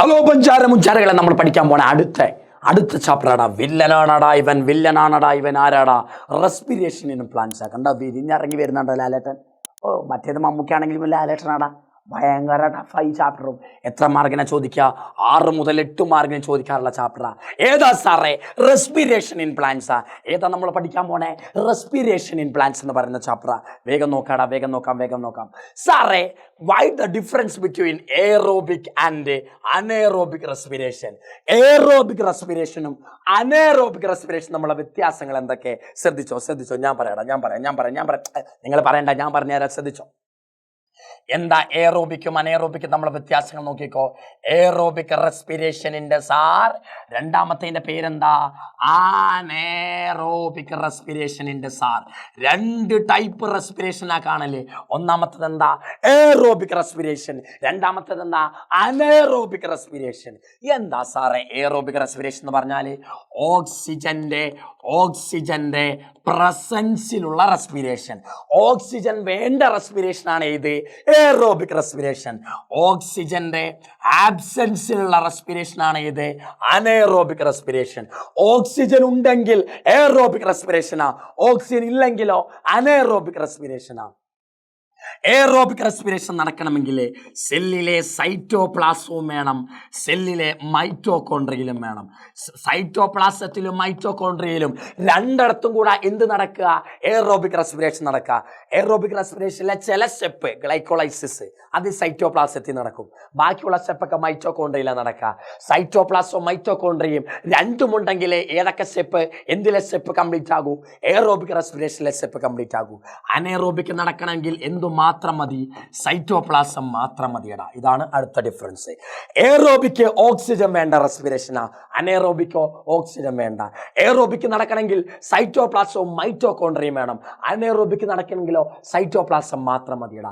Hello പഞ്ചാര മുഞ്ചാരകളെ നമ്മൾ പഠിക്കാൻ പോണ അടുത്ത ചാപ്റ്ററാടാ. വില്ലനാണടാ ഇവൻ ആരാടാ? Respiration plants. കണ്ട വിരിഞ്ഞിറങ്ങി വരുന്നുണ്ടോ ലാലേട്ടൻ? മറ്റേത് മമ്മൂക്കാണെങ്കിലും ലാലേട്ടനാടാ. ഭയങ്കര ടഫായി ചാപ്റ്ററും. എത്ര മാർക്കിനെ ചോദിക്കുക? 6 മുതൽ 8 മാർക്കിന് ചോദിക്കാറുള്ള ചാപ്റ്ററാ. ഏതാ സാറേ? റെസ്പിരേഷൻ ഇൻ പ്ലാന്റ്സാ. ഏതാ നമ്മൾ പഠിക്കാൻ പോണേ? റെസ്പിരേഷൻ ഇൻ പ്ലാന്റ്സ് എന്ന് പറയുന്ന ചാപ്റ്ററാ. വേഗം നോക്കാം. സാറേ, why the difference between aerobic and anaerobic respiration? Aerobic റെസ്പിരേഷനും അനേറോബിക് റെസ്പിരേഷനും നമ്മളെ വ്യത്യാസങ്ങൾ എന്തൊക്കെ? ശ്രദ്ധിച്ചോ. ഞാൻ പറയാം. നിങ്ങൾ പറയണ്ട, ഞാൻ പറഞ്ഞുതരാം. ശ്രദ്ധിച്ചോ. എന്താ എയറോബിക്കും അനേറോബിക്കും നമ്മളെ വ്യത്യാസങ്ങൾ നോക്കിക്കോ. എയറോബിക് റെസ്പിരേഷനിന്റെ സാർ രണ്ടാമത്തെ പേരെന്താ? അനേറോബിക് റെസ്പിരേഷനിന്റെ സാർ. 2 ടൈപ്പ് റെസ്പിരേഷനാ കാണല്. ഒന്നാമത്തത് എന്താ? Aerobic respiration. രണ്ടാമത്തത് എന്താ? Anaerobic respiration. എന്താ സാറേ എയറോബിക് റെസ്പിരേഷൻ എന്ന് പറഞ്ഞാല്? ഓക്സിജന്റെ പ്രസൻസിലുള്ള റെസ്പിരേഷൻ. ഓക്സിജൻ വേണ്ട റെസ്പിരേഷൻ ആണ് ഇത് എയറോബിക് റെസ്പിരേഷൻ. ഓക്സിജന്റെ ആബ്സെൻസിലുള്ള റെസ്പിരേഷൻ ആണ് ഇത് അനേറോബിക് റെസ്പിരേഷൻ. ഓക്സിജൻ ഉണ്ടെങ്കിൽ എയറോബിക് റെസ്പിരേഷനാ, ഓക്സിജൻ ഇല്ലെങ്കിലോ അനേറോബിക് റെസ്പിരേഷനാ. എയറോബിക് റെസ്പിരേഷൻ നടക്കണമെങ്കിൽ സെല്ലിലെ സൈറ്റോപ്ലാസവും വേണം, സെല്ലിലെ മൈറ്റോകോൺട്രിയയിലും വേണം. സൈറ്റോപ്ലാസത്തിലും മൈറ്റോകോൺട്രിയയിലും രണ്ടിടത്തും കൂടെ എന്ത് നടക്കുക? എയറോബിക് റെസ്പിരേഷൻ നടക്കുക. എയറോബിക് റെസ്പിരേഷനിലെ ചില സ്റ്റെപ്പ്, ഗ്ലൈക്കോളൈസിസ്, അത് സൈറ്റോപ്ലാസത്തിൽ നടക്കും. ബാക്കിയുള്ള സ്റ്റെപ്പൊക്കെ മൈറ്റോകോൺട്രിയയിലാണ് നടക്കുക. സൈറ്റോപ്ലാസവും മൈറ്റോകോൺട്രിയയും രണ്ടുമുണ്ടെങ്കിൽ ഏതൊക്കെ സ്റ്റെപ്പ്, എന്തിലെ സ്റ്റെപ്പ് കംപ്ലീറ്റ് ആകൂ? എയറോബിക് റെസ്പിരേഷനിലെ സ്റ്റെപ്പ് കംപ്ലീറ്റ് ആകൂ. അനേറോബിക് നടക്കണമെങ്കിൽ എന്തു മാത്രം മതി? സൈറ്റോപ്ലാസം മാത്രം മതിയടാ. ഇതാണ് അടുത്ത ഡിഫറൻസ്. എയറോബിക്ക് ഓക്സിജൻ വേണ്ട റെസ്പിരേഷനാ, അനേറോബിക്കോ ഓക്സിജൻ വേണ്ട. എയറോബിക്ക് നടക്കണമെങ്കിൽ സൈറ്റോപ്ലാസവും മൈറ്റോകോൺട്രിയയും വേണം. അനേറോബിക്ക് നടക്കണമെങ്കിലോ സൈറ്റോപ്ലാസം മാത്രം മതിയടാ.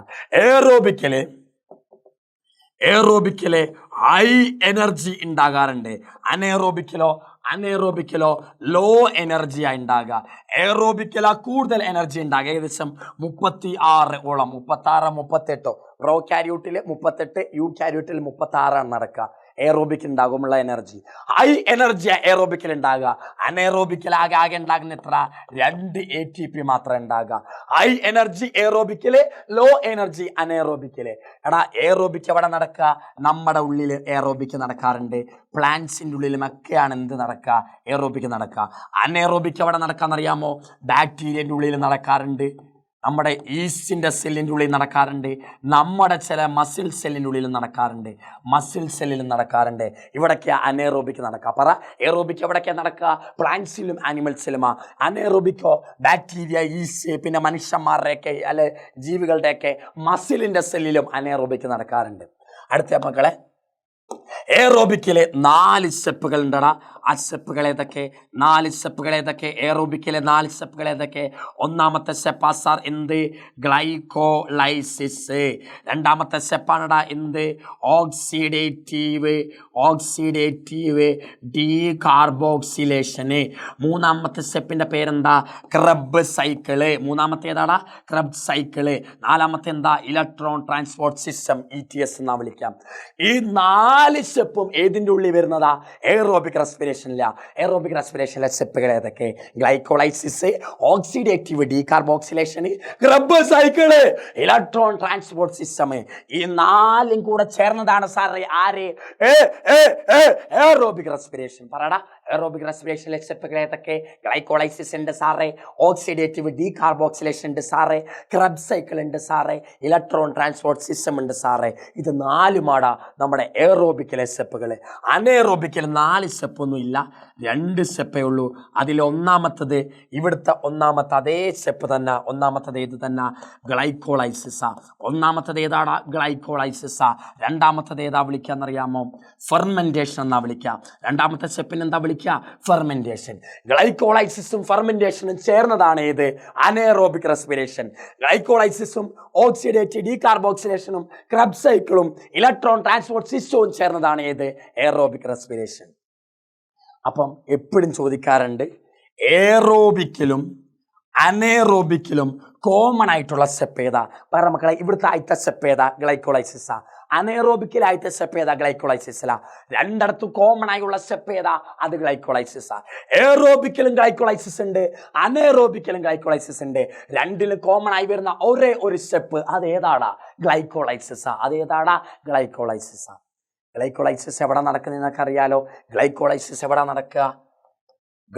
എയറോബിക്കിലെ ഹൈ എനർജി ഉണ്ടാകാറുണ്ട്. അനേറോബിക്കിലോ ലോ എനർജിയാ ഉണ്ടാകുക. എയറോബിക്കിലാ കൂടുതൽ എനർജി ഉണ്ടാകുക. ഏകദേശം 36 ഓളം, 36, 38. പ്രോകാരിയോട്ടിൽ 38, യൂകാരിയോട്ടിൽ 36 നടക്കുക. എയറോബിക് ഉണ്ടാകുമുള്ള എനർജി. ഹൈ എനർജി എയറോബിക്കിൽ ഉണ്ടാകുക. അനേറോബിക്കിൽ ആകെ ഉണ്ടാകുന്ന എത്ര? 2 ATP മാത്രം ഉണ്ടാകുക. ഹൈ എനർജി എയറോബിക്കില്, ലോ എനർജി അനേറോബിക്കില്. എടാ, എയറോബിക് എവിടെ നടക്കുക? നമ്മുടെ ഉള്ളിൽ എയറോബിക് നടക്കാറുണ്ട്. പ്ലാന്റ്സിന്റെ ഉള്ളിലുമൊക്കെയാണ് എന്ത് നടക്കുക? എയറോബിക് നടക്കുക. അനേറോബിക് എവിടെ നടക്കാന്നറിയാമോ? ബാക്ടീരിയന്റെ ഉള്ളിൽ നടക്കാറുണ്ട്, നമ്മുടെ ഈസ്റ്റിൻ്റെ സെല്ലിൻ്റെ ഉള്ളിൽ നടക്കാറുണ്ട്, നമ്മുടെ ചില മസിൽ സെല്ലിൻ്റെ ഉള്ളിൽ നടക്കാറുണ്ട്, മസിൽ സെല്ലിലും നടക്കാറുണ്ട്. ഇവിടൊക്കെ അനേറോബിക് നടക്കുക. പറ, എയറോബിക് എവിടൊക്കെ നടക്കുക? പ്ലാന്റ്സിലും ആനിമൽസിലുമാ. അനേറോബിക്കോ ബാക്ടീരിയ, ഈസ്റ്റ്, പിന്നെ മനുഷ്യന്മാരുടെയൊക്കെ അല്ലെ ജീവികളുടെയൊക്കെ മസിലിൻ്റെ സെല്ലിലും അനേറോബിക് നടക്കാറുണ്ട്. അടുത്ത മക്കളെ, എയറോബിക്കിലെ 4 സ്റ്റെപ്പുകൾ ഉണ്ടടാ. ആ സ്റ്റെപ്പുകൾ ഏതൊക്കെ? 4 സ്റ്റെപ്പുകൾ ഏതൊക്കെ? എയറോബിക്കിലെ 4 സ്റ്റെപ്പുകൾ ഏതൊക്കെ? ഒന്നാമത്തെ സ്റ്റെപ്പ് സാർ എന്ത്? ഗ്ലൈക്കോളൈസിസ്. രണ്ടാമത്തെ സ്റ്റെപ്പാണടാ എന്ത്? Oxidative decarboxylation. മൂന്നാമത്തെ സ്റ്റെപ്പിന്റെ പേരെന്താ? Krebs cycle. മൂന്നാമത്തേതാടാ? Krebs cycle. നാലാമത്തെ എന്താ? ഇലക്ട്രോൺ ട്രാൻസ്പോർട്ട് സിസ്റ്റം, ETS എന്നാ വിളിക്കാം. ഈ 4 സ്റ്റെപ്പും ഏതിൻ്റെ ഉള്ളിൽ വരുന്നതാ? എയറോബിക് റെസ്പിരേഷനില്ല. എയറോബിക് റെസ്പിരേഷനിലെ സ്റ്റെപ്പുകൾ ഏതൊക്കെ? Glycolysis, oxidative decarboxylation, Krebs cycle, electron transport system. ഈ 4ഉം കൂടെ ചേർന്നതാണ് സാറേ ആര്? Aerobic respiration. പറടാ, എയറോബിക് റെസ്പിരേഷനിലെ സ്റ്റെപ്പുകൾ ഏതൊക്കെ? ഗ്ലൈക്കോളൈസിസ് ഉണ്ട് സാറേ, ഓക്സിഡേറ്റീവ് ഡീകാർബോക്സിലേഷൻ ഉണ്ട് സാറേ, ക്രബ് സൈക്കിൾ ഉണ്ട് സാറേ, ഇലക്ട്രോൺ ട്രാൻസ്പോർട്ട് സിസ്റ്റം ഉണ്ട് സാറേ. ഇത് 4ഉമാടാ നമ്മുടെ എയറോബിക്കിലെ സ്റ്റെപ്പുകൾ. അനേറോബിക്കിൽ 4 സ്റ്റെപ്പൊന്നും ഇല്ല, 2 സ്റ്റെപ്പേ ഉള്ളൂ. അതിൽ ഒന്നാമത്തത്, ഇവിടുത്തെ ഒന്നാമത്തെ അതേ സ്റ്റെപ്പ് തന്നെ. ഒന്നാമത്തത് ഏത് തന്നെ? ഗ്ലൈക്കോളൈസിസാ. ഒന്നാമത്തത് ഏതാടാ? ഗ്ലൈക്കോളൈസിസാ. രണ്ടാമത്തത് ഏതാ വിളിക്കാന്നറിയാമോ? ഫെർമെന്റേഷൻ എന്നാ വിളിക്കുക. രണ്ടാമത്തെ സ്റ്റെപ്പിന് എന്താ വിളിക്കുക? ഫെർമെന്റേഷൻ. ഗ്ലൈക്കോളൈസിസും ഫെർമെന്റേഷനും ചേർന്നതാണ് ഏത്? Anaerobic respiration. ഗ്ലൈക്കോളൈസിസും ഓക്സിഡേറ്റീവ് ഡീകാർബോക്സിലേഷനും ക്രബ് സൈക്കിളും ഇലക്ട്രോൺ ട്രാൻസ്പോർട്ട് സിസ്റ്റവും ചേർന്നതാണ് ഏത്? Aerobic respiration. അപ്പം എപ്പോഴും ചോദിക്കാറുണ്ട്, എയറോബിക്കിലും അനേറോബിക്കിലും കോമൺ ആയിട്ടുള്ള സ്റ്റെപ്പ് ഏതാ? വേറെ മക്കളെ ഇവിടുത്തെ ആദ്യത്തെ സ്റ്റെപ്പ് ഏതാ? ഗ്ലൈക്കോളൈസിസാ. അനേറോബിക്കിൽ ആദ്യത്തെ സ്റ്റെപ്പ് ഏതാ? ഗ്ലൈക്കോളൈസിസിലാ. രണ്ടിടത്തും കോമൺ ആയുള്ള സ്റ്റെപ്പ് ഏതാ? അത് ഗ്ലൈക്കോളൈസിസാ. എയറോബിക്കിലും ഗ്ലൈക്കോളൈസിസ് ഉണ്ട്, അനേറോബിക്കിലും ഗ്ലൈക്കോളൈസിസ് ഉണ്ട്. രണ്ടിലും കോമൺ ആയി വരുന്ന ഒരേ ഒരു സ്റ്റെപ്പ് അത് ഏതാടാ? ഗ്ലൈക്കോളൈസിസാ. അത് ഏതാടാ? ഗ്ലൈക്കോളൈസിസാ. ഗ്ലൈക്കോളൈസിസ് എവിടെ നടക്കുന്നത് നിങ്ങൾക്ക് അറിയാലോ. ഗ്ലൈക്കോളൈസിസ് എവിടെ നടക്കുക?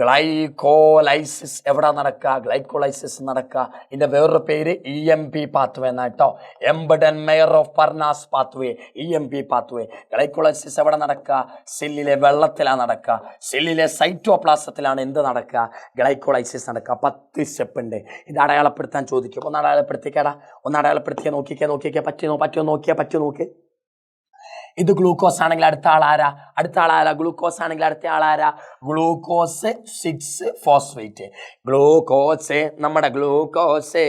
ഗ്ലൈക്കോലൈസിസ് എവിടെ നടക്കുക? ഗ്ലൈക്കോലൈസിസ് നടക്കുക. ഇതിന്റെ വേറൊരു പേര് EMP പാത്വേ എന്നാട്ടോ. Embden Meyerhof Parnas pathway, EMP pathway. Glycolysis എവിടെ നടക്കുക? സെല്ലിലെ വെള്ളത്തിലാണ് നടക്കുക. സെല്ലിലെ സൈറ്റോപ്ലാസത്തിലാണ് എന്ത് നടക്കുക? ഗ്ലൈക്കോലൈസിസ് നടക്കുക. 10 സ്റ്റെപ്പ് ഉണ്ട്. ഇത് അടയാളപ്പെടുത്താൻ ചോദിക്കും. ഒന്ന് അടയാളപ്പെടുത്തിക്കേടാ, ഒന്ന് അടയാളപ്പെടുത്തിയാൽ നോക്കിക്കേ പറ്റുമോ നോക്ക്. ഇത് ഗ്ലൂക്കോസ് ആണെങ്കിൽ അടുത്ത ആളാരാ? ഗ്ലൂക്കോസ് ആണെങ്കിൽ അടുത്ത ആളാരാ? Glucose 6 phosphate. ഗ്ലൂക്കോസ് നമ്മുടെ ഗ്ലൂക്കോസ്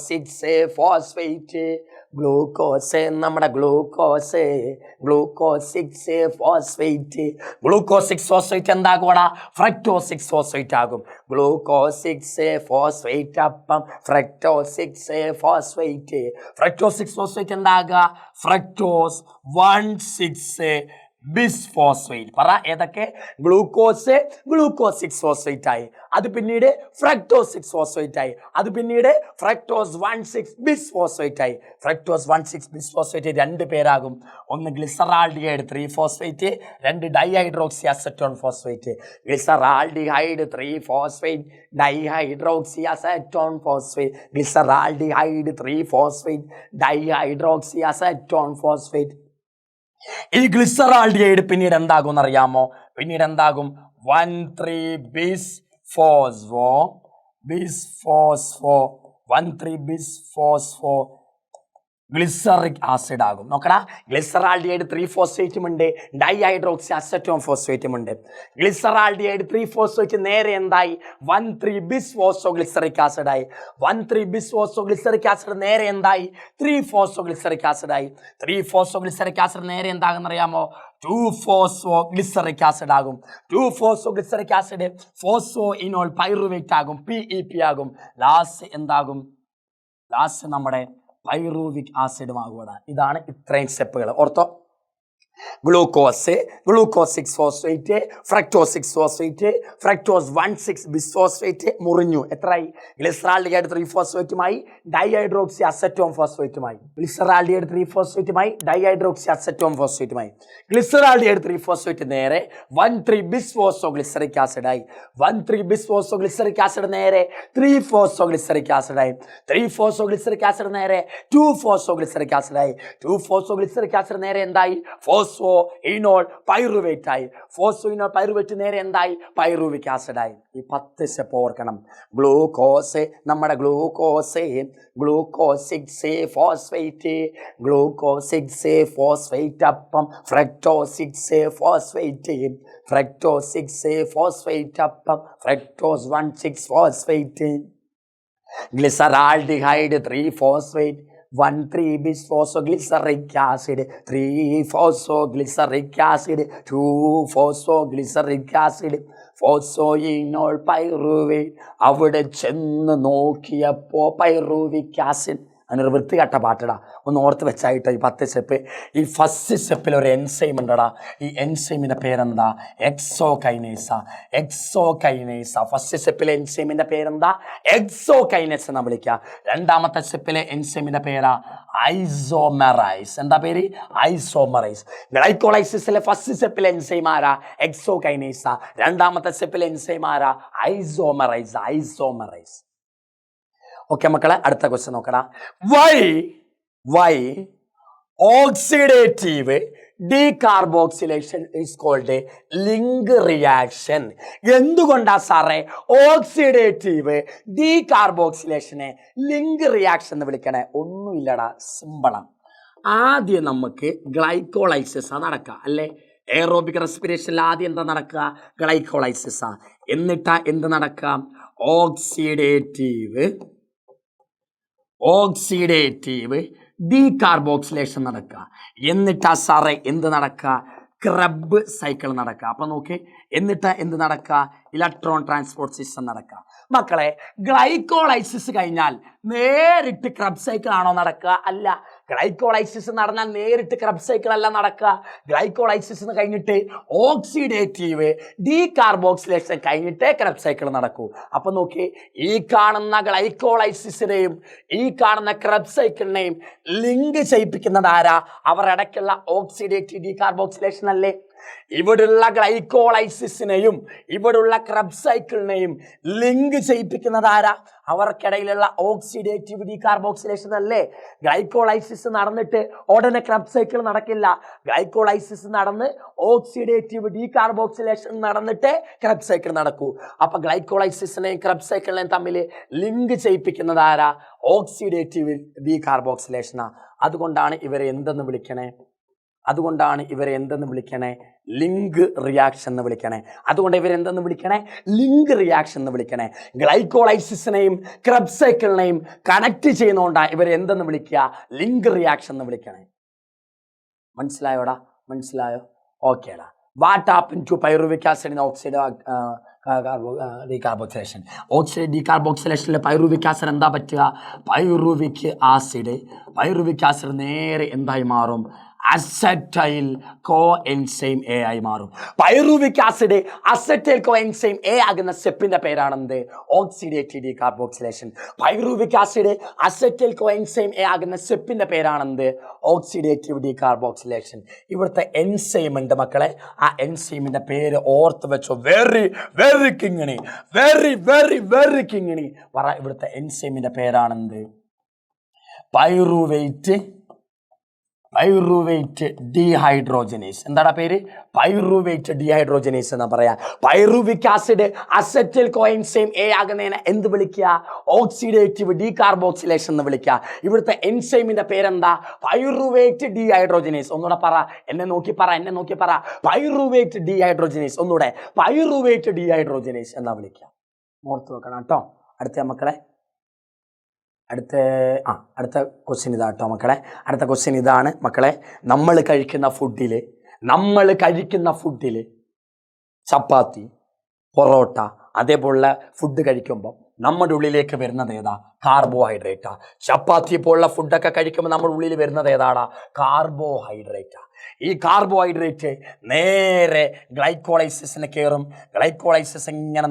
6 ഫോസ്ഫേറ്റ്. ഗ്ലൂക്കോസ് നമ്മുടെ ഗ്ലൂക്കോസ് 6 ഫോസ്ഫേറ്റ്. ഗ്ലൂക്കോസ് 6 ഫോസ്ഫേറ്റ് എന്താകൂടാ? ഫ്രക്ടോസ് 6 ഫോസ്ഫേറ്റ് ആകും. ഗ്ലൂക്കോസ് 6 ഫോസ്ഫേറ്റ് അപ്പം ഫ്രക്ടോസ് 6 ഫോസ്ഫേറ്റ്. ഫ്രക്ടോസ് 6 ഫോസ്ഫേറ്റ് എന്താകുക? Fructose 1,6 bisphosphate. പറ ഏതൊക്കെ? ഗ്ലൂക്കോസ് 6 ഫോസ്ഫേറ്റ് ആയി, അത് പിന്നീട് ഫ്രക്ടോസ് 6 ഫോസ്ഫേറ്റ് ആയി, അത് പിന്നീട് ഫ്രക്ടോസ് 1,6 ബിസ്ഫോസ്ഫേറ്റ് ആയി. Fructose 1,6 bisphosphate 2 പേരാകും. ഒന്ന് glyceraldehyde 3 phosphate, 2 dihydroxy acetone phosphate. Glyceraldehyde 3 phosphate, dihydroxy acetone phosphate. Glyceraldehyde 3 phosphate, dihydroxy acetone phosphate. ഈ ഗ്ലിസറാൾഡിഹൈഡ് പിന്നീട് എന്താകും എന്നറിയാമോ? പിന്നീട് എന്താകും? 1,3 ബിസ്ഫോസ്ഫോ 1,3 ബിസ്ഫോസ്ഫോ ഗ്ലിസറിക് ആസിഡ് ആകും. നോക്കടാ, ഗ്ലിസറാൾഡിഹൈഡ് 3 ഫോസ്ഫേറ്റും ഉണ്ട്, ഡൈഹൈഡ്രോക്സി അസറ്റോൺ ഫോസ്ഫേറ്റും ഉണ്ട്. ഗ്ലിസറാൾഡിഹൈഡ് 3 ഫോസ്ഫേറ്റ് നേരെ എന്തായി? 1,3 ബിസ്ഫോസ്ഫോ ഗ്ലിസറിക് ആസിഡ് ആയി. 1,3 ബിസ്ഫോസ്ഫോ ഗ്ലിസറിക് ആസിഡ് നേരെ എന്തായി? 3 ഫോസ്ഫോ ഗ്ലിസറിക് ആസിഡ് ആയി. 3 ഫോസ്ഫോ ഗ്ലിസറിക് ആസിഡ് നേരെ എന്താകുന്ന അറിയാമോ? 2 ഫോസ്ഫോ ഗ്ലിസറിക് ആസിഡ് ആകും. 2 phospho glyceric acid phospho enol pyruvate ആകും, PEP ആകും. ലാസ്റ്റ് എന്താകും? ലാസ്റ്റ് നമ്മുടെ പൈറൂവിക് ആസിഡും ആകുക. ഇതാണ് ഇത്രയും സ്റ്റെപ്പുകൾ. ഓർത്തോ. Glucose 6 phosphate, fructose 6 phosphate, fructose 1,6 bisphosphate മുറിഞ്ഞു. എത്രയായി? ഗ്ലിസറാൾഡിഹൈഡ് 3 ഫോസ്ഫേറ്റുമായി ഡൈഹൈഡ്രോക്സി അസറ്റോൺ ഫോസ്ഫേറ്റുമായി. ഗ്ലിസറാൾഡിഹൈഡ് 3 ഫോസ്ഫേറ്റുമായി ഡൈഹൈഡ്രോക്സി അസറ്റോൺ ഫോസ്ഫേറ്റുമായി. ഗ്ലിസറാൾഡിഹൈഡ് 3 ഫോസ്ഫേറ്റ് നേരെ 1,3 ബിസ്ഫോസ്ഫോ ഗ്ലിസറിക് ആസിഡായി. 1,3 ബിസ്ഫോസ്ഫോ ഗ്ലിസറിക് ആസിഡ് നേരെ 3 ഫോസ്ഫോ ഗ്ലിസറിക് ആസിഡായി. 3 ഫോസ്ഫോ ഗ്ലിസറിക് ആസിഡ് നേരെ 2 ഫോസ്ഫോ ഗ്ലിസറിക് ആസിഡായി. 2 ഫോസ്ഫോ ഗ്ലിസറിക് ആസിഡ് നേരെ എന്തായി? ഫോസ്ഫോ ഇനോൾ പൈറുവേറ്റ് ആയി. ഫോസ്ഫോ ഇനോൾ പൈറുവേറ്റ് നേരെ എന്തായി? പൈറുവിക് ആസിഡ് ആയി. ഈ 10 സ്റ്റെപ്പ് ഓർക്കണം. ഗ്ലൂക്കോസ് നമ്മുടെ ഗ്ലൂക്കോസ് 6 ഫോസ്ഫേറ്റ്, ഗ്ലൂക്കോസ് 6 ഫോസ്ഫേറ്റ് അപ്പം ഫ്രക്ടോസ് 6 ഫോസ്ഫേറ്റ്, ഫ്രക്ടോസ് 6 ഫോസ്ഫേറ്റ് അപ്പം fructose 1,6 phosphate. Glyceraldehyde 3 phosphate, 1,3 bisphosphoglyceric acid, 3 phosphoglyceric acid, 2 phosphoglyceric acid, phosphoenol pyruvate. അവിടെ ചെന്ന് നോക്കിയപ്പോ പൈറുവിക് ആസിഡ്. അതിനൊരു വൃത്തികെട്ട പാട്ടടാ, ഒന്ന് ഓർത്ത് വെച്ചായിട്ട്. ഈ 10 സ്റ്റെപ്പ്. ഈ ഫസ്റ്റ് സ്റ്റെപ്പിൽ ഒരു എൻസൈം ഉണ്ടടാ. ഈ എൻസൈമിൻ്റെ പേരെന്താ? എക്സോകൈനേസ. ഫസ്റ്റ് സ്റ്റെപ്പിലെ എൻസൈമിൻ്റെ പേരെന്താ? എക്സോകൈനേസ് എന്ന് വിളിക്കുക. രണ്ടാമത്തെ സ്റ്റെപ്പിലെ എൻസൈമിൻ്റെ പേരാ ഐസോമെറൈസ്. എന്താ പേര്? ഐസോമെറൈസ്. ഗ്ലൈക്കോളൈസിസിലെ ഫസ്റ്റ് സ്റ്റെപ്പിലെ എൻസൈം ആരാ? എക്സോകൈനേസ. രണ്ടാമത്തെ സ്റ്റെപ്പിലെ എൻസൈം ആരാ? ഐസോമെറൈസ്. ഓക്കെ മക്കളെ, അടുത്ത ക്വസ്റ്റ്യൻ നോക്കടാ. Why oxidative decarboxylation is called link reaction. എന്തുകൊണ്ടാ സാറേ ഓക്സിഡേറ്റീവ് ഡീകാർബോക്സിലേഷനെ ലിങ്ക് റിയാക്ഷൻ എന്ന് വിളിക്കണേ? ഒന്നുമില്ലടാ, സിമ്പിളാണ്. ആദ്യം നമുക്ക് ഗ്ലൈക്കോളൈസിസ് നടക്കുക അല്ലേ? എയറോബിക് റെസ്പിറേഷനിൽ ആദ്യം എന്താ നടക്കുക? ഗ്ലൈക്കോളൈസിസ്. എന്നിട്ടാ എന്ത് നടക്കുക? ഓക്സിഡേറ്റീവ് ഡീകാർബോക്സിലേഷൻ നടക്കുക. എന്നിട്ടാ സാറേ എന്ത് നടക്കുക? ക്രബ് സൈക്കിൾ നടക്കുക. അപ്പൊ നോക്ക്, എന്നിട്ട് എന്ത് നടക്കുക? ഇലക്ട്രോൺ ട്രാൻസ്പോർട്ട് സിസ്റ്റം നടക്കുക. മക്കളെ, ഗ്ലൈക്കോളൈസിസ് കഴിഞ്ഞാൽ നേരിട്ട് ക്രബ് സൈക്കിൾ ആണോ നടക്കുക? അല്ല. ഗ്ലൈക്കോളൈസിസ് നടന്നാൽ നേരിട്ട് ക്രബ് സൈക്കിൾ അല്ല നടക്കുക. ഗ്ലൈക്കോളൈസിസ് കഴിഞ്ഞിട്ട് ഓക്സിഡേറ്റീവ് ഡീകാർബോക്സിലേഷൻ കഴിഞ്ഞിട്ടേ ക്രബ് സൈക്കിൾ നടക്കൂ. അപ്പൊ നോക്കി, ഈ കാണുന്ന ഗ്ലൈക്കോളൈസിസിനെയും ഈ കാണുന്ന ക്രബ് സൈക്കിളിനെയും ലിങ്ക് ചെയ്യിപ്പിക്കുന്നത് ആരാ? അവർ ഇടയ്ക്കുള്ള ഓക്സിഡേറ്റീവ് ഡീകാർബോക്സിലേഷൻ അല്ലേ? ഇവിടുള്ള ഗ്ലൈക്കോളൈസിസിനെയും ഇവിടുള്ള ക്രബ് സൈക്കിളിനെയും ലിങ്ക് ചെയ്യിപ്പിക്കുന്നത് ആരാ? അവർക്കിടയിലുള്ള ഓക്സിഡേറ്റീവ് ഡീകാർബോക്സിലേഷൻ അല്ലേ? ഗ്ലൈക്കോളൈസിസ് നടന്നിട്ട് ഉടനെ ക്രബ് സൈക്കിൾ നടക്കില്ല. ഗ്ലൈക്കോളൈസിസ് നടന്ന് ഓക്സിഡേറ്റീവ് ഡീകാർബോക്സിലേഷൻ നടന്നിട്ടേ ക്രബ് സൈക്കിൾ നടക്കൂ. അപ്പൊ ഗ്ലൈക്കോളൈസിസിനെയും ക്രബ് സൈക്കിളിനെയും തമ്മിൽ ലിങ്ക് ചെയ്യിപ്പിക്കുന്നത് ആരാ? ഓക്സിഡേറ്റീവ് ഡീകാർബോക്സിലേഷനാ. അതുകൊണ്ടാണ് ഇവരെ എന്തെന്ന് വിളിക്കണേ? ലിങ്ക് റിയാക്ഷൻ എന്ന് വിളിക്കണേ. അതുകൊണ്ട് ഇവരെന്തെന്ന് വിളിക്കണേ? ലിങ്ക് റിയാക്ഷൻ എന്ന് വിളിക്കണേ. ഗ്ലൈക്കോളൈസിസിനെയും ക്രബ് സൈക്കിളിനെയും കണക്ട് ചെയ്യുന്നതുകൊണ്ടാണ് ഇവരെന്തെന്ന് വിളിക്കുക? ലിങ്ക് റിയാക്ഷൻ എന്ന് വിളിക്കണേ. മനസ്സിലായോടാ? മനസ്സിലായോ? ഓക്കേടാ. What happen to pyruvic acid in oxidative decarboxylation? Oxidative ഡീകാർബോക്സിലേഷനിൽ പൈറുവിക് ആസിഡ് എന്താ പറ്റുക? പൈറുവിക് ആസിഡ് നേരെ എന്തായി മാറും? അസറ്റൈൽ കോ എൻസൈം എ ആയി മാറും. Pyruvic acid acetyl co enzyme A ആകുന്ന സ്റ്റെപ്പിന്റെ പേരാണെന്ത്? Oxidative decarboxylation. Pyruvic acid acetyl co enzyme A ആകുന്ന സ്റ്റെപ്പിന്റെ പേരാണെന്ത്? Oxidative decarboxylation. ഇവിടുത്തെ എൻസൈം ഉണ്ട് മക്കളെ, ആ എൻസൈമിന്റെ പേര് ഓർത്ത് വെച്ചോ. വെരി വെരി കിങ്ങിണി, വെരി വെരി വെരി കിങ്ങിണി. പറ, ഇവിടുത്തെ എൻസൈമിന്റെ പേരാണെന്ത്? Pyruvate dehydrogenase. എന്താടാ പേര്? പൈറുവേറ്റ് ഡീഹൈഡ്രോജനേസ് എന്നാ പറയാ. Pyruvic acid acetyl co enzyme A ആകുന്നതിനെ എന്ത് വിളിക്കുക? ഓക്സിഡേറ്റീവ് ഡീകാർബോക്സിലേഷൻ എന്ന് വിളിക്കുക. ഇവിടുത്തെ എൻസൈമിന്റെ പേരെന്താ? Pyruvate dehydrogenase. ഒന്നുകൂടെ പറ, എന്നെ നോക്കി പറ. Pyruvate dehydrogenase. ഒന്നുകൂടെ, പൈറുവേറ്റ് ഡീഹൈഡ്രോജനേസ് എന്നാ വിളിക്കുക. ഓർത്ത് വെക്കണം കേട്ടോ. അടുത്ത മക്കളെ, അടുത്ത ക്വസ്റ്റ്യൻ ഇതാട്ടോ മക്കളെ. അടുത്ത ക്വസ്റ്റ്യൻ ഇതാണ് മക്കളെ. നമ്മൾ കഴിക്കുന്ന ഫുഡിൽ ചപ്പാത്തി, പൊറോട്ട അതേപോലുള്ള ഫുഡ് കഴിക്കുമ്പോൾ നമ്മുടെ ഉള്ളിലേക്ക് വരുന്നത് ഏതാ? കാർബോഹൈഡ്രേറ്റാ. ചപ്പാത്തി പോലുള്ള ഫുഡൊക്കെ കഴിക്കുമ്പോൾ നമ്മുടെ ഉള്ളിൽ വരുന്നത് ഏതാടാ? കാർബോഹൈഡ്രേറ്റാ. ഈ കാർബോഹൈഡ്രേറ്റ് നേരെ ഗ്ലൈക്കോളൈസിസിന് കയറും. ഗ്ലൈക്കോളൈസിസ് ഇങ്ങനെ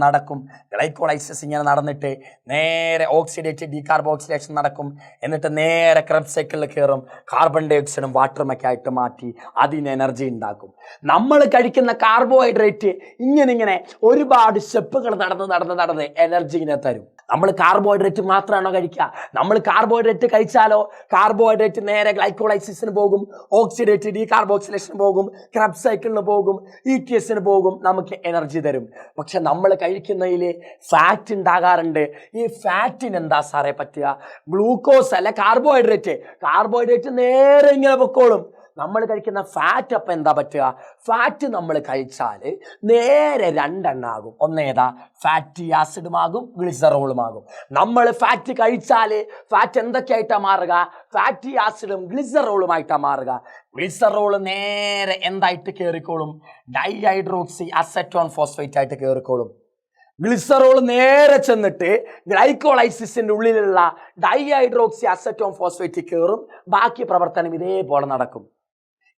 നടന്നിട്ട് നേരെ ഓക്സിഡേറ്റീവ് ഡീകാർബോക്സിലേഷൻ നടക്കും. എന്നിട്ട് നേരെ ക്രബ് സൈക്കിളിൽ കയറും. കാർബൺ ഡൈ ഓക്സൈഡും വാട്ടറും ഒക്കെ ആയിട്ട് മാറ്റി അതിന് എനർജി ഉണ്ടാക്കും. നമ്മൾ കഴിക്കുന്ന കാർബോഹൈഡ്രേറ്റ് ഇങ്ങനെ ഒരുപാട് സ്റ്റെപ്പുകൾ നടന്ന് എനർജിനെ തരും. നമ്മൾ കാർബോഹൈഡ്രേറ്റ് മാത്രമാണോ കഴിക്കുക? നമ്മൾ കാർബോഹൈഡ്രേറ്റ് കഴിച്ചാലോ കാർബോഹൈഡ്രേറ്റ് നേരെ ഗ്ലൈക്കോളൈസിസിന് പോകും, ഓക്സിഡേറ്റീവ് ഡീകാർബോക്സിലേഷന് പോകും, ക്രബ് സൈക്കിളിന് പോകും, ഇടിഎസിന് പോകും, നമുക്ക് എനർജി തരും. പക്ഷെ നമ്മൾ കഴിക്കുന്നതിൽ ഫാറ്റ് ഉണ്ടാകാറുണ്ട്. ഈ ഫാറ്റിന് എന്താ സാറേ പറ്റുക? ഗ്ലൂക്കോസ് അല്ല കാർബോഹൈഡ്രേറ്റ് നേരെ ഇങ്ങനെ പൊക്കോളും. നമ്മൾ കഴിക്കുന്ന ഫാറ്റ് അപ്പം എന്താ പറ്റുക? ഫാറ്റ് നമ്മൾ കഴിച്ചാൽ നേരെ രണ്ടെണ്ണാകും. ഒന്നേതാ? ഫാറ്റി ആസിഡുമാകും ഗ്ലിസറോളുമാകും. നമ്മൾ ഫാറ്റ് കഴിച്ചാൽ ഫാറ്റ് എന്തൊക്കെയായിട്ടാണ് മാറുക? ഫാറ്റി ആസിഡും ഗ്ലിസറോളുമായിട്ടാണ് മാറുക. ഗ്ലിസറോള് നേരെ എന്തായിട്ട് കയറിക്കോളും? ഡൈഹൈഡ്രോക്സി അസറ്റോൺ ഫോസ്ഫേറ്റ് ആയിട്ട് കയറിക്കോളും. ഗ്ലിസറോൾ നേരെ ചെന്നിട്ട് ഗ്ലൈക്കോളൈസിസിന്റെ ഉള്ളിലുള്ള ഡൈഹൈഡ്രോക്സി അസറ്റോൺ ഫോസ്ഫേറ്റ് കയറും. ബാക്കി പ്രവർത്തനം ഇതേപോലെ നടക്കും.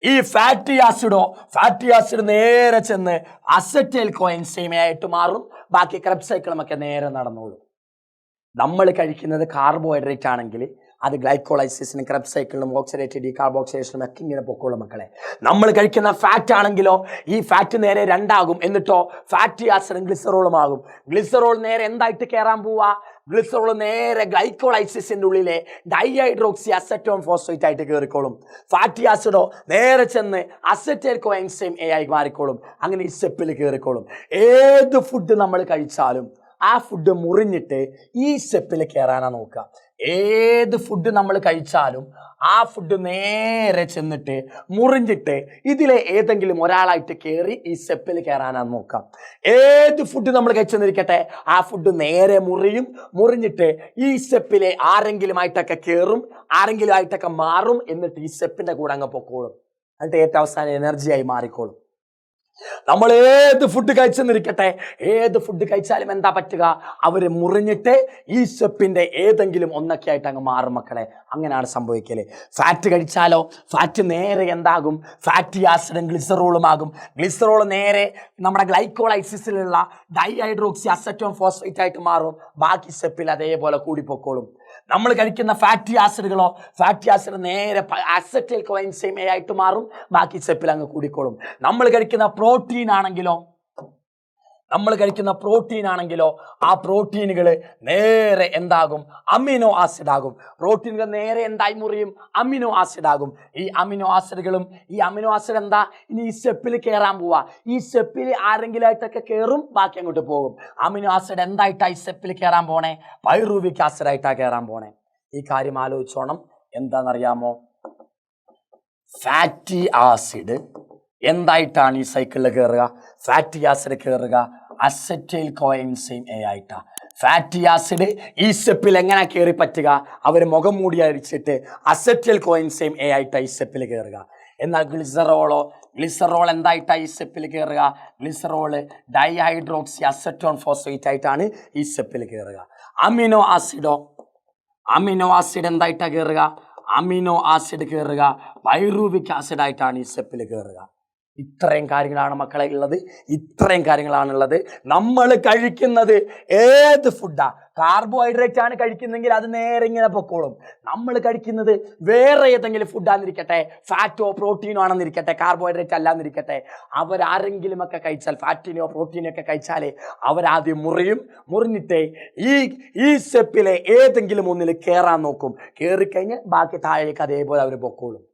ഈ ഫാറ്റി ആസിഡ് നേരെ ചെന്ന് അസറ്റൈൽ കോ എൻസൈം ആയിട്ട് മാറും. ബാക്കി ക്രബ് സൈക്കിളും ഒക്കെ നേരെ നടന്നോളും. നമ്മൾ കഴിക്കുന്നത് കാർബോഹൈഡ്രേറ്റ് ആണെങ്കിൽ അത് ഗ്ലൈക്കോളൈസിസിനും ക്രബ് സൈക്കിളിനും ഓക്സിഡേറ്റീവ് ഡീകാർബോക്സിലേഷനും ഒക്കെ ഇങ്ങനെ പൊക്കോളും മക്കളെ. നമ്മൾ കഴിക്കുന്ന ഫാറ്റ് ആണെങ്കിലോ ഈ ഫാറ്റ് നേരെ രണ്ടാകും. എന്നിട്ടോ ഫാറ്റി ആസിഡും ഗ്ലിസറോളും ആകും. ഗ്ലിസറോൾ നേരെ എന്തായിട്ട് കയറാൻ പോവാ? ഗ്ലിസറോൾ നേരെ ഗ്ലൈക്കോളൈസിസിന്റെ ഉള്ളിലെ ഡൈഹൈഡ്രോക്സി അസറ്റോൺ ഫോസ്ഫേറ്റ് ആയിട്ട് കയറിക്കോളും. ഫാറ്റി ആസിഡോ നേരെ ചെന്ന് അസറ്റൈൽ കോ എൻസൈം എ ആയി മാറിക്കോളും. അങ്ങനെ ഈ സ്റ്റെപ്പിൽ കയറിക്കോളും. ഏത് ഫുഡ് നമ്മൾ കഴിച്ചാലും ആ ഫുഡ് മുറിഞ്ഞിട്ട് ഈ സ്റ്റെപ്പിൽ കയറാനാണ് നോക്കുക. ഏത് ഫുഡ് നമ്മൾ കഴിച്ചാലും ആ ഫുഡ് നേരെ ചെന്നിട്ട് മുറിഞ്ഞിട്ട് ഇതിലെ ഏതെങ്കിലും ഒരാളായിട്ട് കയറി ഈ സ്റ്റെപ്പിൽ കയറാനാണ് നോക്കാം. ഏത് ഫുഡ് നമ്മൾ കഴിച്ചെന്നിരിക്കട്ടെ, ആ ഫുഡ് നേരെ മുറിഞ്ഞിട്ട് ഈ സ്റ്റെപ്പിലെ ആരെങ്കിലും ആയിട്ടൊക്കെ കയറും, ആരെങ്കിലും ആയിട്ടൊക്കെ മാറും. എന്നിട്ട് ഈ സ്റ്റെപ്പിന്റെ കൂടെ അങ്ങ് പൊക്കോളും. എന്നിട്ട് ഏറ്റവും അവസാനം എനർജിയായി മാറിക്കോളും. നമ്മൾ ഏത് ഫുഡ് കഴിച്ചെന്നിരിക്കട്ടെ, ഏത് ഫുഡ് കഴിച്ചാലും എന്താ പറ്റുക, അവര് മുറിഞ്ഞിട്ട് ഈ സ്റ്റെപ്പിന്റെ ഏതെങ്കിലും ഒന്നൊക്കെ ആയിട്ട് അങ്ങ് മാറും മക്കളെ. അങ്ങനെയാണ് സംഭവിക്കല്. ഫാറ്റ് കഴിച്ചാലോ, ഫാറ്റ് നേരെ എന്താകും, ഫാറ്റി ആസിഡും ഗ്ലിസറോളും ആകും. ഗ്ലിസറോൾ നേരെ നമ്മുടെ ഗ്ലൈക്കോളൈസിസിലുള്ള ഡൈഹൈഡ്രോക്സി അസറ്റോൺ ഫോസ്ഫേറ്റ് ആയിട്ട് മാറും. ബാക്കി സ്റ്റെപ്പിൽ അതേപോലെ കൂടിപ്പോക്കോളും. നമ്മൾ കഴിക്കുന്ന ഫാറ്റി ആസിഡുകളോ, ഫാറ്റി ആസിഡ് നേരെ അസറ്റൈൽ കോഎൻസൈം എ ആയിട്ട് മാറും. ബാക്കി സ്റ്റെപ്പിൽ അങ്ങ് കൂടിക്കോളും. നമ്മൾ കഴിക്കുന്ന പ്രോട്ടീൻ ആണെങ്കിലോ ആ പ്രോട്ടീനുകൾ നേരെ എന്താകും, അമിനോ ആസിഡ് ആകും. പ്രോട്ടീനുകൾ നേരെ എന്തായി മുറിയും, അമിനോ ആസിഡ് ആകും. ഈ അമിനോ ആസിഡ് എന്താ, ഇനി ഈ സ്റ്റെപ്പിൽ കയറാൻ പോവാ. ഈ സ്റ്റെപ്പിൽ ആരെങ്കിലും ആയിട്ടൊക്കെ കയറും, ബാക്കി അങ്ങോട്ട് പോകും. അമിനോ ആസിഡ് എന്തായിട്ടാ ഈ സ്റ്റെപ്പിൽ കയറാൻ പോണേ, പൈറൂവിക് ആസിഡ് ആയിട്ടാ കയറാൻ പോണേ. ഈ കാര്യം ആലോചിച്ചോണം. എന്താണെന്നറിയാമോ, ഫാറ്റി ആസിഡ് എന്തായിട്ടാണ് ഈ സൈക്കിളിൽ കയറുക, ഫാറ്റി ആസിഡ് കയറുക അസറ്റൈൽ കോഎൻസൈം എ ആയിട്ടാ. ഫാറ്റി ആസിഡ് ഈ സ്റ്റെപ്പിൽ എങ്ങനെ കയറി പറ്റുക, അവർ മുഖം മൂടി അടിച്ചിട്ട് അസറ്റൈൽ കോഎൻസൈം എ ആയിട്ടാ ഈ സ്റ്റെപ്പിൽ കയറുക. എന്നാൽ ഗ്ലിസറോൾ എന്തായിട്ടാ ഈ സ്റ്റെപ്പിൽ കയറുക, ഗ്ലിസറോള് ഡൈഹൈഡ്രോക്സി അസറ്റോൺ ഫോസ്ഫേറ്റ് ആയിട്ടാണ് ഈ സ്റ്റെപ്പിൽ കയറുക. അമിനോ ആസിഡ് എന്തായിട്ടാ കയറുക, അമിനോ ആസിഡ് കയറുക പൈറൂവിക് ആസിഡ് ആയിട്ടാണ് ഈ സ്റ്റെപ്പിൽ കയറുക. ഇത്രയും കാര്യങ്ങളാണുള്ളത്. നമ്മൾ കഴിക്കുന്നത് ഏത് ഫുഡാ, കാർബോഹൈഡ്രേറ്റ് ആണ് കഴിക്കുന്നെങ്കിൽ അത് നേരെ ഇങ്ങനെ പൊക്കോളും. നമ്മൾ കഴിക്കുന്നത് വേറെ ഏതെങ്കിലും ഫുഡാന്നിരിക്കട്ടെ, ഫാറ്റോ പ്രോട്ടീനോ ആണെന്നിരിക്കട്ടെ, കാർബോഹൈഡ്രേറ്റ് അല്ലാന്നിരിക്കട്ടെ, അവരാരെങ്കിലും ഒക്കെ കഴിച്ചാൽ, ഫാറ്റിനോ പ്രോട്ടീനോ ഒക്കെ കഴിച്ചാലേ അവരാദ്യം മുറിഞ്ഞിട്ടേ ഈ സ്റ്റെപ്പിലെ ഏതെങ്കിലും ഒന്നിൽ കയറാൻ നോക്കും. കയറിക്കഴിഞ്ഞാൽ ബാക്കി താഴേക്ക് അതേപോലെ അവർ പൊക്കോളും.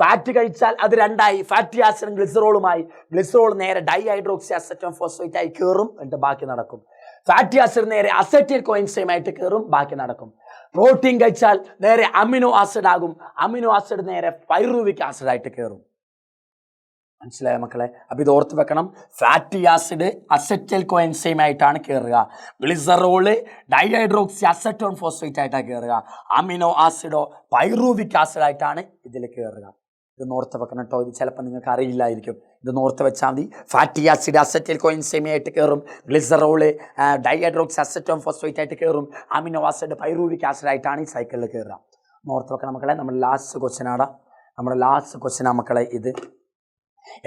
ഫാറ്റ് കഴിച്ചാൽ അത് രണ്ടായി, ഫാറ്റി ആസിഡും ഗ്ലിസറോൾ നേരെ ഡൈഹൈഡ്രോക്സി അസറ്റോൺ ഫോസ്ഫേറ്റ് ആയി കയറും, എന്നിട്ട് ബാക്കി നടക്കും. ഫാറ്റി ആസിഡ് നേരെ അസറ്റൈൽ കോഎൻസൈം ആയിട്ട് കയറും, ബാക്കി നടക്കും. പ്രോട്ടീൻ കഴിച്ചാൽ നേരെ അമിനോ ആസിഡ് ആകും, അമിനോ ആസിഡ് നേരെ പൈറൂവിക് ആസിഡ് ആയിട്ട് കയറും. മനസ്സിലായ മക്കളെ? അപ്പൊ ഇത് ഓർത്ത് വെക്കണം. ഫാറ്റി ആസിഡ് അസറ്റൈൽ കോഎൻസൈം ആയിട്ടാണ് കയറുക, ഗ്ലിസറോള് ഡൈഹൈഡ്രോക്സി അസറ്റോൺ ഫോസ്ഫേറ്റ് ആയിട്ടാണ് കയറുക, അമിനോ ആസിഡോ പൈറൂവിക് ആസിഡ് ആയിട്ടാണ് ഇതിൽ കയറുക. ഇത് നോർത്ത് വെക്കണം കേട്ടോ. ഇത് ചിലപ്പോൾ നിങ്ങൾക്ക് അറിയില്ലായിരിക്കും. ഇത് നോർത്ത് വെച്ചാൽ മതി. ഫാറ്റി ആസിഡ് അസറ്റൈൽ കോഎൻസൈം ആയിട്ട് കയറും, ഗ്ലിസറോള് ഡൈഹൈഡ്രോക്സി അസറ്റോൺ ഫോസ്ഫേറ്റ് ആയിട്ട് കയറും, അമിനോ ആസിഡ് പൈറൂവിക് ആസിഡ് ആയിട്ടാണ് ഈ സൈക്കിളിൽ കയറുക. നോർത്ത് വെക്കണം മക്കളെ. നമ്മുടെ ലാസ്റ്റ് ക്വസ്റ്റ്യനാ മക്കളെ ഇത്.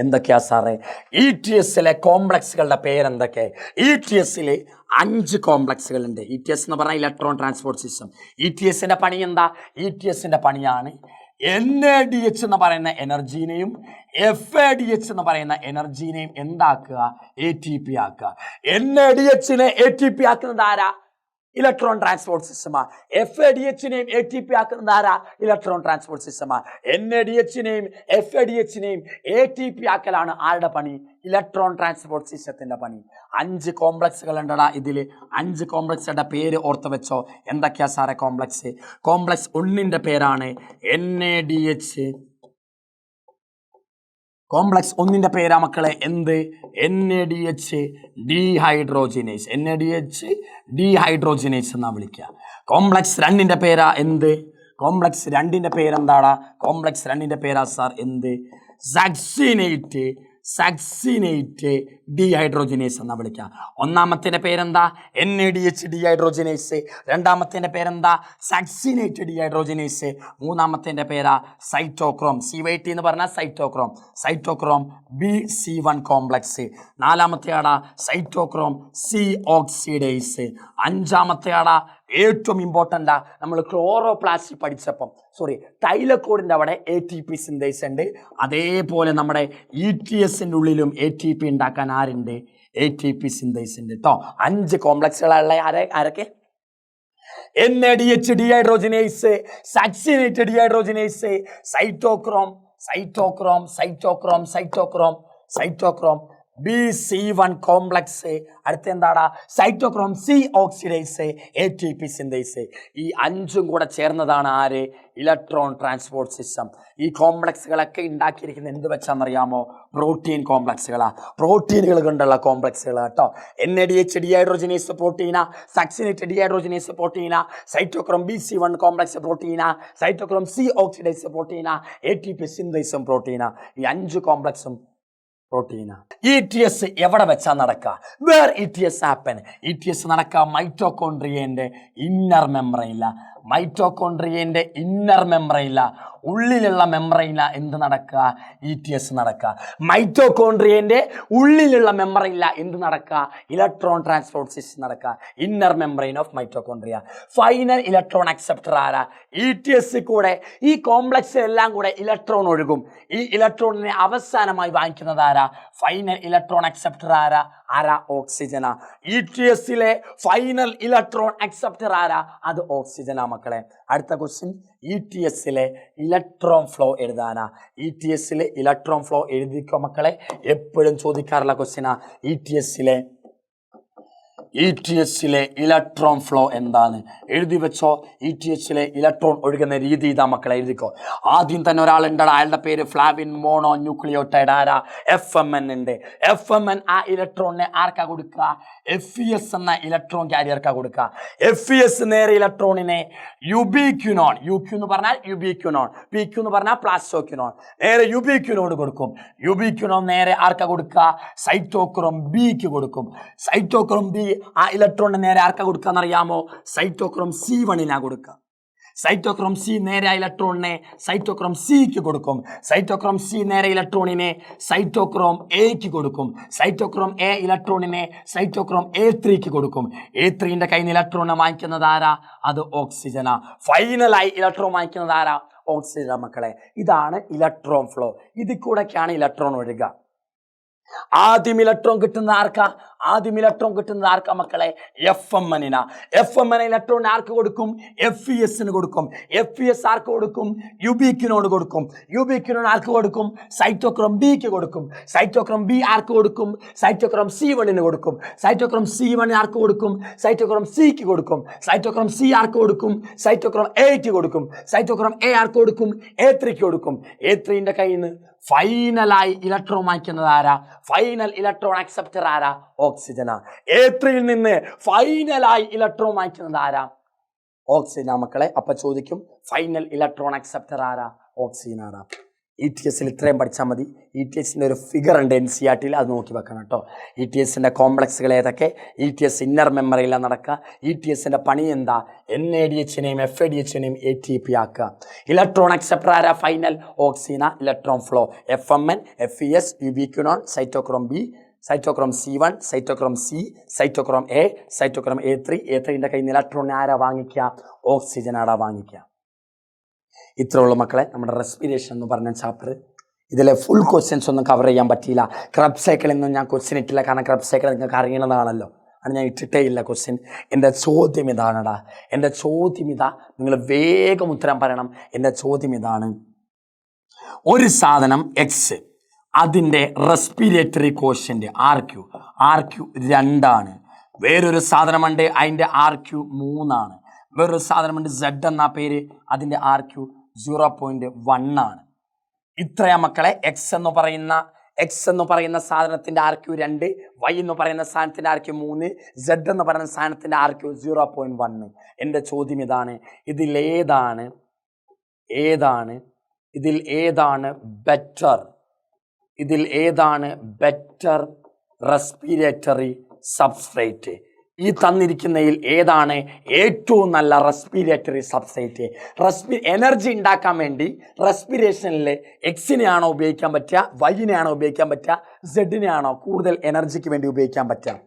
എന്തൊക്കെയാ സാറേ ETSലെ കോംപ്ലക്സുകളുടെ പേരെന്തൊക്കെ? ETSൽ 5 കോംപ്ലക്സുകളുണ്ട്. ETS എന്ന് പറഞ്ഞാൽ ഇലക്ട്രോൺ ട്രാൻസ്പോർട്ട് സിസ്റ്റം. ETSന്റെ പണി എന്താ? ETSന്റെ പണിയാണ് NADH എന്ന് പറയുന്ന എനർജീനെയും FADH എന്ന് പറയുന്ന എനർജീനെയും എന്താക്കുക, ATP ആക്കുക. NADHനെ ATP ആക്കുന്നത് ആരാ? ഇലക്ട്രോൺ ട്രാൻസ്പോർട്ട് സിസ്റ്റമാ. FADHനെയും ATP ആക്കുന്നത് ആരാ? ഇലക്ട്രോൺ ട്രാൻസ്പോർട്ട് സിസ്റ്റമാ. NADHനെയും FADHനെയും ATP ആക്കലാണ് ആരുടെ പണി? ഇലക്ട്രോൺ ട്രാൻസ്പോർട്ട് സിസ്റ്റത്തിന്റെ പണി. 5 കോംപ്ലക്സുകൾ ഉണ്ടടാ ഇതിൽ. 5 കോംപ്ലക്സുകളുടെ പേര് ഓർത്ത് വെച്ചോ. എന്തൊക്കെയാ സാറേ കോംപ്ലക്സ്? കോംപ്ലക്സ് 1ന്റെ പേരാണ് NADH. കോംപ്ലക്സ് 1ന്റെ പേരാ മക്കളെ എന്ത്? NADH dehydrogenase. NADH ഡീഹൈഡ്രോജിനേസ് എന്നാ വിളിക്കുക. കോംപ്ലക്സ് 2ന്റെ പേരാ എന്ത്? കോംപ്ലക്സ് 2ന്റെ പേരെന്താടാ? കോംപ്ലക്സ് 2ന്റെ പേരാ സാർ എന്ത്? സക്സിനേറ്റ് ഡീഹൈഡ്രോജിനേസ് എന്നാ വിളിക്കുക. ഒന്നാമത്തിന്റെ പേരെന്താ? NADH dehydrogenase. രണ്ടാമത്തിന്റെ പേരെന്താ? Succinate dehydrogenase. മൂന്നാമത്തിന്റെ പേരാ സൈറ്റോക്രോം. CYT എന്ന് പറഞ്ഞാൽ സൈറ്റോക്രോം BC1 കോംപ്ലക്സ്. നാലാമത്തെയാടാ സൈറ്റോക്രോം C ഓക്സിഡേസ്. അഞ്ചാമത്തെയാടാ ഏറ്റവും ഇമ്പോർട്ടൻ്റാ, നമ്മൾ ക്ലോറോപ്ലാസ്റ്റ് പഠിച്ചപ്പം തൈലക്കോഡിൻ്റെ അവിടെ ATP സിന്തേസ് ഉണ്ട്. അതേപോലെ നമ്മുടെ ETSന്റെ ഉള്ളിലും ATP ഉണ്ടാക്കാൻ ആരുണ്ട്? ATP സിന്തേസ് ഉണ്ട് കേട്ടോ. 5 കോംപ്ലക്സുകളുള്ള ആരൊക്കെ? NADH dehydrogenase, succinate dehydrogenase, cytochrome BC1 complex. അടുത്ത എന്താടാ? Cytochrome C oxidase, ATP synthase. ഈ 5ഉം കൂടെ ചേർന്നതാണ് ആര്? Electron transport system. ഈ കോംപ്ലക്സുകളൊക്കെ ഉണ്ടാക്കിയിരിക്കുന്നത് എന്ത് വെച്ചാണെന്നറിയാമോ? പ്രോട്ടീൻ കോംപ്ലക്സുകളാ. പ്രോട്ടീനുകൾ കൊണ്ടുള്ള കോംപ്ലക്സുകൾ കേട്ടോ. NADH ഡീഹൈഡ്രോജിനേസ് പ്രോട്ടീനാ, സക്സിനേറ്റ് ഡീഹൈഡ്രോജിനേസ് പ്രോട്ടീനാ, സൈറ്റോക്രോം BC1 കോംപ്ലക്സ് പ്രോട്ടീനാ, സൈറ്റോക്രോം C ഓക്സിഡേസ് പ്രോട്ടീനാ, ATP സിന്തേസും പ്രോട്ടീനാ. ഈ 5 കോംപ്ലക്സും പ്രോട്ടീനാ. ETS എവിടെ വെച്ചാ നടക്കുക? Where ETS happen? ETS നടക്കുക മൈറ്റോകോൺട്രിയന്റെ ഇന്നർ മെംബ്രെയിനില. മൈറ്റോകോൺട്രിയന്റെ ഇന്നർ മെംബ്രെയിനില, ഉള്ളിലുള്ള മെംബ്രെയിനില എന്ത് നടക്കുക? ETS നടക്കുക. മൈറ്റോകോൺട്രിയന്റെ ഉള്ളിലുള്ള മെംബ്രെയിനില എന്ത് നടക്കുക? ഇലക്ട്രോൺ ട്രാൻസ്പോർട്ട് സിസ്റ്റം നടക്കുക. Inner membrane of mitochondria. Final electron acceptor ആരാ? ETS കൂടെ ഈ കോംപ്ലക്സ് എല്ലാം കൂടെ ഇലക്ട്രോൺ ഒഴുകും. ഈ ഇലക്ട്രോണിനെ അവസാനമായി വാങ്ങിക്കുന്നത് ആരാ? ഫൈനൽ ഇലക്ട്രോൺ അക്സെപ്റ്റർ ആരാ? ഓക്സിജനാ. ETSലെ ഫൈനൽ ഇലക്ട്രോൺ അക്സെപ്റ്റർ ആരാ? അത് ഓക്സിജനാ മക്കളെ. അടുത്ത ക്വസ്റ്റ്യൻ, ETSലെ ഇലക്ട്രോൺ ഫ്ലോ എഴുതാനാ. ETSലെ ഇലക്ട്രോൺ ഫ്ലോ എഴുതിക്കോ മക്കളെ, എപ്പോഴും ചോദിക്കാറുള്ള ക്വസ്റ്റ്യനാ. ETSലെ ഇലക്ട്രോൺ ഫ്ലോ എന്താണ്? എഴുതി വെച്ചോ. ETSലെ ഇലക്ട്രോൺ ഒഴുകുന്ന രീതി ഇതാ മക്കളെ, എഴുതിക്കോ. ആദ്യം തന്നെ ഒരാളുണ്ടടാ, അയാളുടെ പേര് ഫ്ലാവിൻ മോണോ ന്യൂക്ലിയോട്ടൈഡ്. ആരാ? FMN ഉണ്ട്. FMN ആ ഇലക്ട്രോണിനെ ആർക്കാ കൊടുക്കുക? FES എന്ന ഇലക്ട്രോൺ കാരിയർക്കാ കൊടുക്കുക. FES നേരെ ഇലക്ട്രോണിനെ യുബിക്വിനോൺ, UQ എന്ന് പറഞ്ഞാൽ യുബിക്വിനോൺ, PQ എന്ന് പറഞ്ഞാൽ പ്ലാസ്റ്റോക്വിനോൺ, നേരെ യുബിക്വിനോട് കൊടുക്കും. യുബിക്വിനോൺ നേരെ ആർക്കാ കൊടുക്കുക? സൈറ്റോക്രോം Bക്ക് കൊടുക്കും. സൈറ്റോക്രോം B ആ ഇലക്ട്രോണിനെ നേരെ ആർക്കാ കൊടുക്കുക എന്നറിയാമോ? സൈറ്റോക്രോം C1 കൊടുക്കുക. സൈറ്റോക്രോം C നേരെ ഇലക്ട്രോണിനെ സൈറ്റോക്രോം Cക്ക് കൊടുക്കും. സൈറ്റോക്രോം C നേരെ ഇലക്ട്രോണിനെ സൈറ്റോക്രോം Aക്ക് കൊടുക്കും. സൈറ്റോക്രോം A ഇലക്ട്രോണിനെ സൈറ്റോക്രോം A3ക്ക് കൊടുക്കും. A3ന്റെ കയ്യിൽ നിന്ന് ഇലക്ട്രോണിനെ വാങ്ങിക്കുന്നത് ആരാ? അത് ഓക്സിജനാ. ഫൈനലായി ഇലക്ട്രോൺ വാങ്ങിക്കുന്നത് ആരാ? ഓക്സിജൻ മക്കളെ. ഇതാണ് ഇലക്ട്രോൺ ഫ്ലോ. ഇതിൽ കൂടെയൊക്കെയാണ് ഇലക്ട്രോൺ ഒഴുകുക. ആദ്യം ഇലക്ട്രോൺ കിട്ടുന്നത് ആർക്കാ മക്കളെ? FMN. FMN ഇലക്ട്രോൺ ആർക്ക് കൊടുക്കും? FESന് കൊടുക്കും. FES ആർക്ക് കൊടുക്കും? യുബിക്വിനോട് കൊടുക്കും. യുബിക്വിനോൺ ആർക്ക് കൊടുക്കും? സൈറ്റോക്രോം Bക്ക് കൊടുക്കും. സൈറ്റോക്രോം B ആർക്ക് കൊടുക്കും? സൈറ്റോക്രോം C1 കൊടുക്കും. സൈറ്റോക്രോം C1 ആർക്ക് കൊടുക്കും? സൈറ്റോക്രോം Cക്ക് കൊടുക്കും. സൈറ്റോക്രോം C ആർക്ക് കൊടുക്കും? സൈറ്റോക്രോം Aക്ക് കൊടുക്കും. സൈറ്റോക്രോം A ആർക്ക് കൊടുക്കും? A3ക്ക് കൊടുക്കും. A3ന്റെ കയ്യിൽ നിന്ന് ഫൈനലായി ഇലക്ട്രോൺ വാങ്ങിക്കുന്നത് ആരാ? ഫൈനൽ ഇലക്ട്രോൺ അക്സെപ്റ്റർ ആരാ? ഓക്സിജനാ. A3യിൽ നിന്ന് ഫൈനലായി ഇലക്ട്രോൺ വാങ്ങിക്കുന്നത് ആരാ? ഓക്സിജനാ മക്കളെ. അപ്പൊ ചോദിക്കും ഫൈനൽ ഇലക്ട്രോൺ അക്സെപ്റ്റർ ആരാ? ഓക്സിജൻ ആരാ? ETSൽ ഇത്രയും പഠിച്ചാൽ മതി. ETSന്റെ ഒരു ഫിഗർ ഉണ്ട് NCERTയിൽ, അത് നോക്കി വെക്കണം കേട്ടോ. ETSന്റെ കോംപ്ലക്സുകൾ ഏതൊക്കെ? ETS ഇന്നർ മെമ്മറിയിലാണ് നടക്കുക. ETSന്റെ പണി എന്താ? NADHനെയും FADHനെയും ATP ആക്കുക. ഇലക്ട്രോൺ അക്സെപ്റ്റർ ആരാ? ഫൈനൽ ഓക്സിജന. Electron flow FMN, FES, ubiquinone, cytochrome B, cytochrome C1, cytochrome C, cytochrome A, cytochrome A3. A3ന്റെ കയ്യിൽ നിന്ന് ഇലക്ട്രോൺ ആരാ വാങ്ങിക്കുക? ഓക്സിജൻ ആരാ വാങ്ങിക്കുക? ഇത്രയുള്ള മക്കളെ നമ്മുടെ റെസ്പിറേഷൻ എന്ന് പറഞ്ഞ ചാപ്റ്റർ. ഇതിലെ ഫുൾ ക്വസ്റ്റ്യൻസ് ഒന്നും കവർ ചെയ്യാൻ പറ്റിയില്ല. ക്രബ് സൈക്കിളിൽ നിന്നും ഞാൻ ക്വസ്റ്റ്യൻ ഇട്ടില്ല, കാരണം ക്രബ് സൈക്കിൾ നിങ്ങൾക്ക് അറിയണതാണല്ലോ. അത് ഞാൻ ഇട്ടിട്ടേ ഇല്ല ക്വസ്റ്റ്യൻ. എൻ്റെ ചോദ്യം ഇതാണടാ. എൻ്റെ ചോദ്യം ഇതാ, നിങ്ങൾ വേഗം ഉത്തരം പറയണം. എൻ്റെ ചോദ്യം ഇതാണ്, ഒരു സാധനം X, അതിൻ്റെ റെസ്പിറേറ്ററി കോഷ്യൻ്റ് RQ 2. വേറൊരു സാധനമുണ്ട്, അതിൻ്റെ RQ 3. വേറൊരു സാധനമുണ്ട് Z എന്ന പേര്, അതിൻ്റെ RQ 0.1. ഇത്രയാ മക്കളെ X എന്ന് പറയുന്ന സാധനത്തിൻ്റെ RQ 2, Y എന്ന് പറയുന്ന സാധനത്തിൻ്റെ RQ 3, Z എന്ന് പറയുന്ന സാധനത്തിൻ്റെ RQ 0.1. എൻ്റെ ചോദ്യം ഇതാണ്, ഇതിൽ ഏതാണ് ബെറ്റർ റെസ്പിറേറ്ററി സബ്സ്ട്രേറ്റ്? ഈ തന്നിരിക്കുന്നതിൽ ഏതാണ് ഏറ്റവും നല്ല റെസ്പിറേറ്ററി സബ്സ്ട്രേറ്റ്? എനർജി ഉണ്ടാക്കാൻ വേണ്ടി റെസ്പിറേഷനിൽ Xനെയാണോ ഉപയോഗിക്കാൻ പറ്റുക? Yനെയാണോ ഉപയോഗിക്കാൻ പറ്റുക? Zനെയാണോ കൂടുതൽ എനർജിക്ക് വേണ്ടി ഉപയോഗിക്കാൻ പറ്റുക?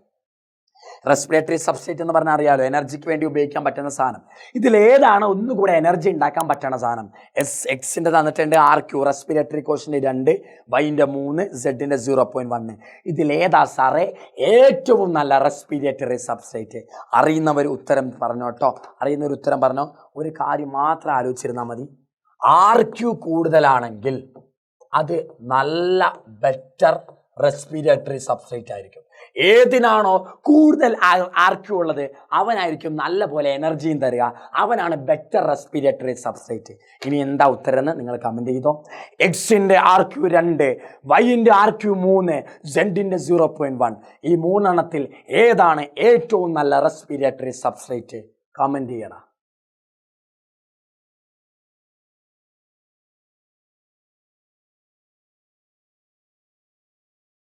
റെസ്പിറേറ്ററി സബ്സ്ട്രേറ്റ് എന്ന് പറഞ്ഞാൽ അറിയാലോ, എനർജിക്ക് വേണ്ടി ഉപയോഗിക്കാൻ പറ്റുന്ന സാധനം. ഇതിലേതാണ് ഒന്നുകൂടെ എനർജി ഉണ്ടാക്കാൻ പറ്റുന്ന സാധനം? Xന്റെ തന്നിട്ടുണ്ട് RQ, റെസ്പിറേറ്ററി കോഷ്യൻ്റ് 2, Yന്റെ 3, Zന്റെ 0.1. ഇതിലേതാ സാറേ ഏറ്റവും നല്ല റെസ്പിറേറ്ററി സബ്സ്ട്രേറ്റ്? അറിയുന്നവർ ഉത്തരം പറഞ്ഞോ കേട്ടോ. അറിയുന്നവർ ഉത്തരം പറഞ്ഞോ. ഒരു കാര്യം മാത്രം ആലോചിച്ചിരുന്നാൽ മതി, RQ കൂടുതലാണെങ്കിൽ അത് നല്ല ബെറ്റർ റെസ്പിറേറ്ററി സബ്സ്ട്രേറ്റ് ആയിരിക്കും. ഏതിനാണോ കൂടുതൽ RQ ഉള്ളത് അവനായിരിക്കും നല്ല പോലെ എനർജിയും തരിക, അവനാണ് ബെറ്റർ റെസ്പിറേറ്ററി സബ്സ്ട്രേറ്റ്. ഇനി എന്താ ഉത്തരം എന്ന് നിങ്ങൾ കമൻറ്റ് ചെയ്തോ. Xന്റെ RQ 2, Yന്റെ RQ 3, Zന്റെ 0.1. ഈ 3 ഏതാണ് ഏറ്റവും നല്ല റെസ്പിറേറ്ററി സബ്സ്ട്രേറ്റ്? കമൻറ്റ് ചെയ്യണം.